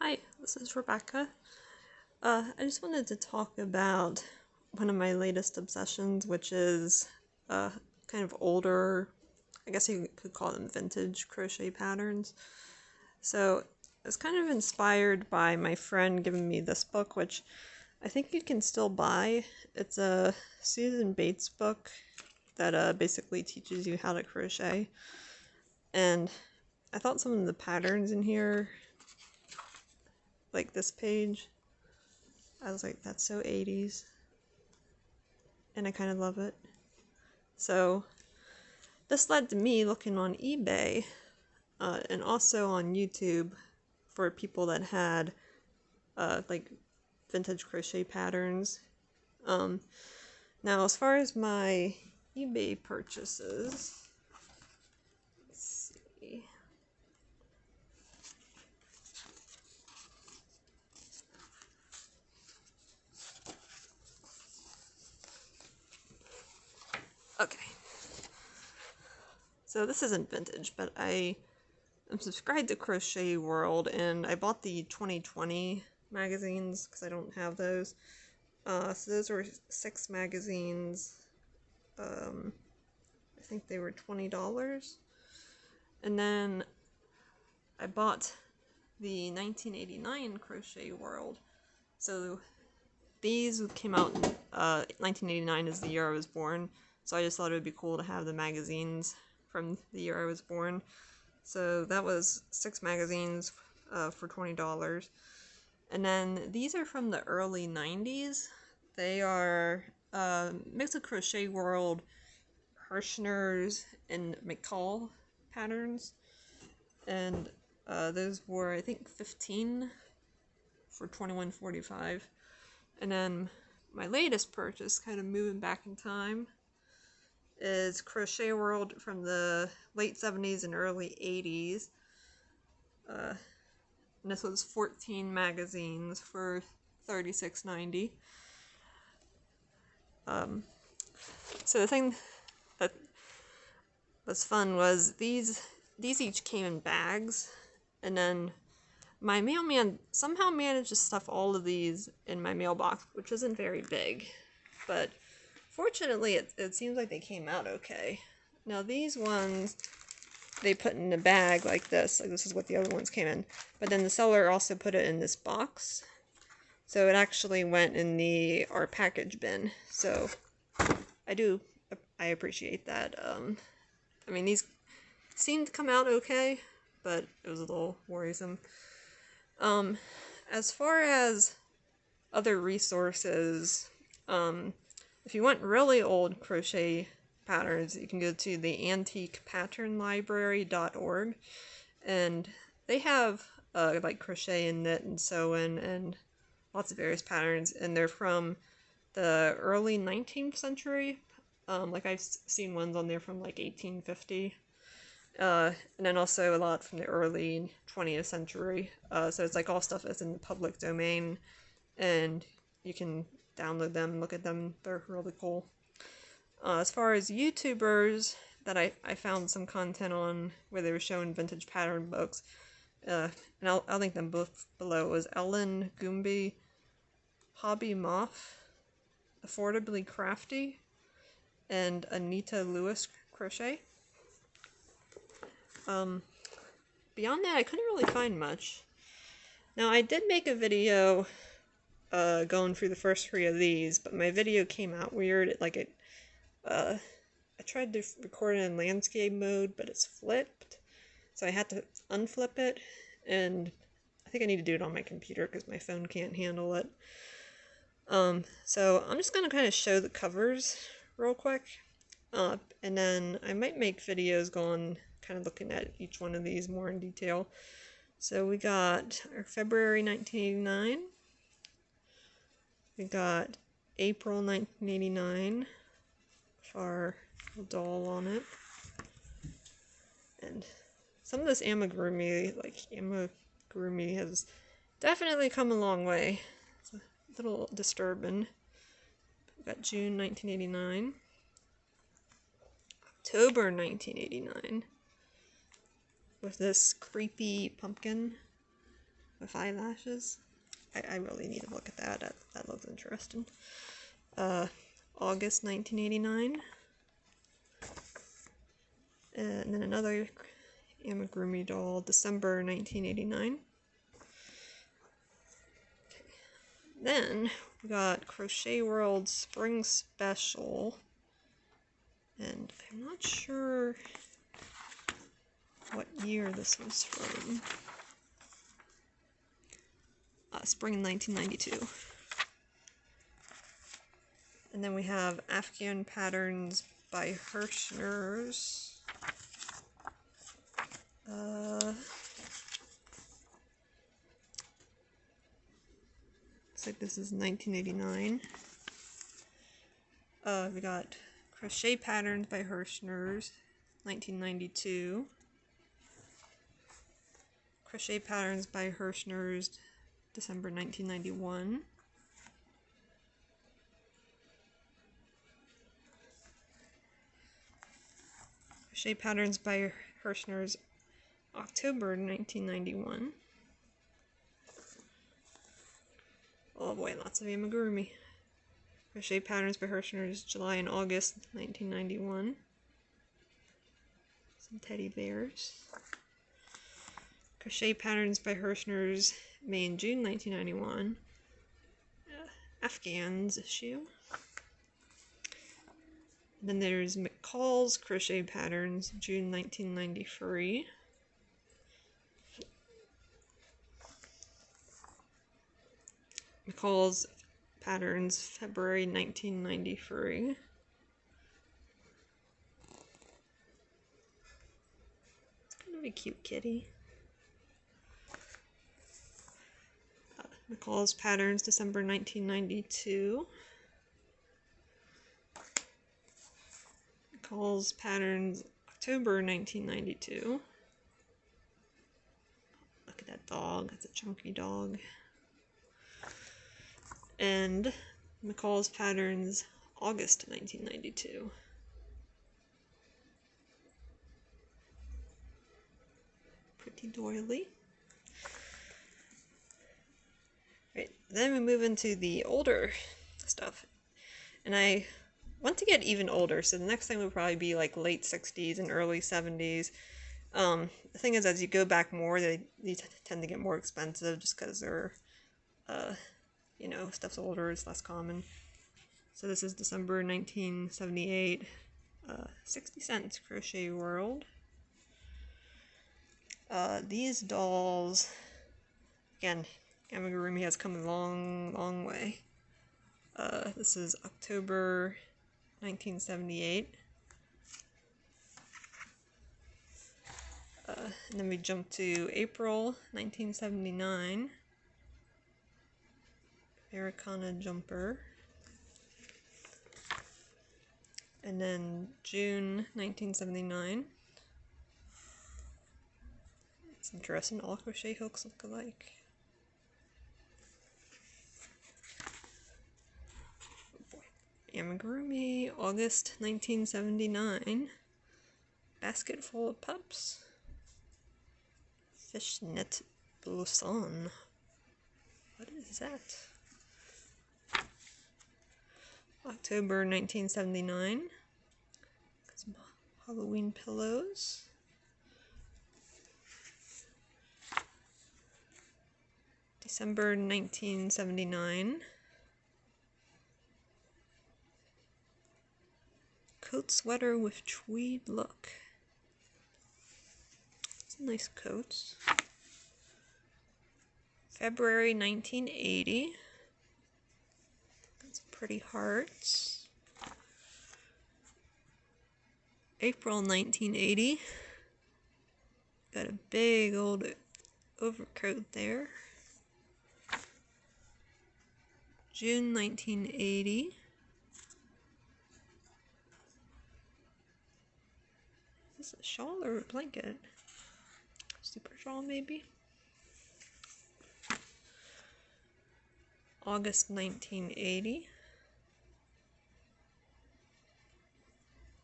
Hi, this is Rebecca. I just wanted to talk about one of my latest obsessions, which is kind of older, I guess you could call them vintage crochet patterns. So I was kind of inspired by my friend giving me this book, which I think you can still buy. It's a Susan Bates book that basically teaches you how to crochet. And I thought some of the patterns in here, like this page, I was like, that's so 80s. And I kind of love it. So this led to me looking on eBay and also on YouTube for people that had like vintage crochet patterns. Now, as far as my eBay purchases, let's see. Okay. So this isn't vintage, but I am subscribed to Crochet World, and I bought the 2020 magazines because I don't have those. So those were 6 magazines. I think they were $20. And then I bought the 1989 Crochet World. So these came out in 1989 is the year I was born. So I just thought it would be cool to have the magazines from the year I was born. So that was 6 magazines for $20. And then these are from the early 90s. They are mix of Crochet World, Herrschners, and McCall patterns. And those were, I think, 15 for $21.45. And then my latest purchase, kind of moving back in time, is Crochet World from the late 70s and early 80s. And this was 14 magazines for $36.90. So the thing that was fun was these each came in bags, and then my mailman somehow managed to stuff all of these in my mailbox, which isn't very big, but fortunately it seems like they came out okay. Now these ones they put in a bag like this is what the other ones came in, but then the seller also put it in this box, so it actually went in our package bin. So I appreciate that. I mean, these seemed to come out okay, but it was a little worrisome. As far as other resources, if you want really old crochet patterns, you can go to the antiquepatternlibrary.org, and they have like crochet and knit and sew-in and lots of various patterns, and they're from the early 19th century. Like I've seen ones on there from like 1850. And then also a lot from the early 20th century. So it's like all stuff that's in the public domain, and you can download them and look at them. They're really cool. As far as YouTubers that I found some content on where they were showing vintage pattern books, and I'll link them both below, was Ellen Goomby, Hobby Moth, Affordably Crafty, and Anita Louise Crochet. Beyond that, I couldn't really find much. Now, I did make a video going through the first 3 of these, but my video came out weird. I tried to record it in landscape mode, but it's flipped, so I had to unflip it, and I think I need to do it on my computer because my phone can't handle it. So I'm just going to kind of show the covers real quick, and then I might make videos going kind of looking at each one of these more in detail. So we got our February 1989, we got April 1989, our doll on it, and some of this amigurumi has definitely come a long way. It's a little disturbing. We got June 1989, October 1989, with this creepy pumpkin. with eyelashes. I really need to look at that. That looks interesting. August 1989. And then another amigurumi doll, December 1989. Okay. Then we got Crochet World Spring Special. And I'm not sure what year this was from. Spring 1992. And then we have Afghan Patterns by Herrschners. Looks like this is 1989. We got Crochet Patterns by Herrschners, 1992. Crochet Patterns by Herrschners, December 1991. Crochet Patterns by Herrschners, October 1991. Oh boy, lots of amigurumi. Crochet Patterns by Herrschners, July and August 1991. Some teddy bears. Crochet Patterns by Herrschners, May and June 1991. Afghans issue. Then there's McCall's Crochet Patterns, June 1993. McCall's Patterns, February 1993. It's kind of a cute kitty. McCall's Patterns, December 1992. McCall's Patterns, October 1992. Look at that dog, that's a chunky dog. And McCall's Patterns, August 1992. Pretty doily. Right, then we move into the older stuff. And I want to get even older, so the next thing will probably be like late 60s and early 70s. The thing is, as you go back more, these tend to get more expensive just because they're, you know, stuff's older, it's less common. So this is December 1978, 60 cents, Crochet World. These dolls, again, amigurumi has come a long, long way. This is October 1978. And then we jump to April 1979. Americana jumper. And then June 1979. It's interesting, all crochet hooks look alike. Amigurumi, August 1979. Basket full of pups. Fishnet blouson. What is that? October 1979. Got some Halloween pillows. December 1979. Coat sweater with tweed look. It's a nice coat. February 1980. Got some pretty hearts. April 1980. Got a big old overcoat there. June 1980. Is this a shawl or a blanket? Super shawl, maybe? August 1980.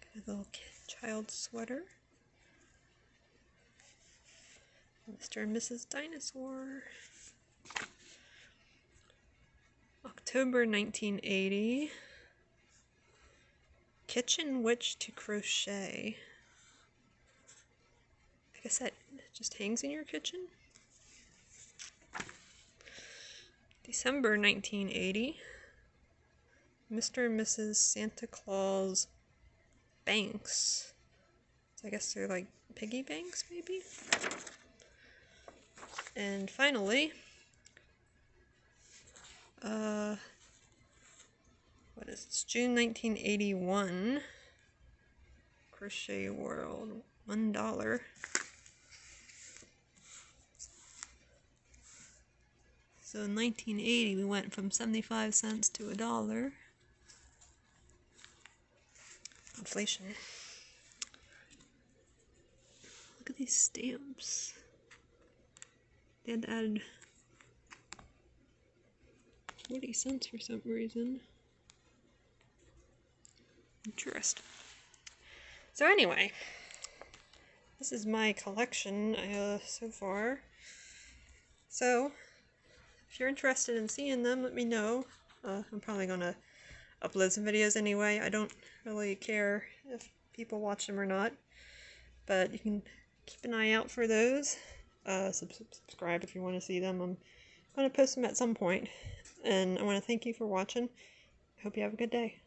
Got a little child sweater. Mr. and Mrs. Dinosaur. October 1980. Kitchen Witch to Crochet. I guess that just hangs in your kitchen. December 1980. Mr. and Mrs. Santa Claus banks. So I guess they're like piggy banks, maybe? And finally, what is this? June 1981. Crochet World, $1. So in 1980, we went from 75 cents to $1. Inflation. Look at these stamps. They had to add 40 cents for some reason. Interesting. So anyway, this is my collection so far. So, if you're interested in seeing them, let me know. I'm probably going to upload some videos anyway. I don't really care if people watch them or not, but you can keep an eye out for those. Subscribe if you want to see them. I'm going to post them at some point, and I want to thank you for watching. I hope you have a good day.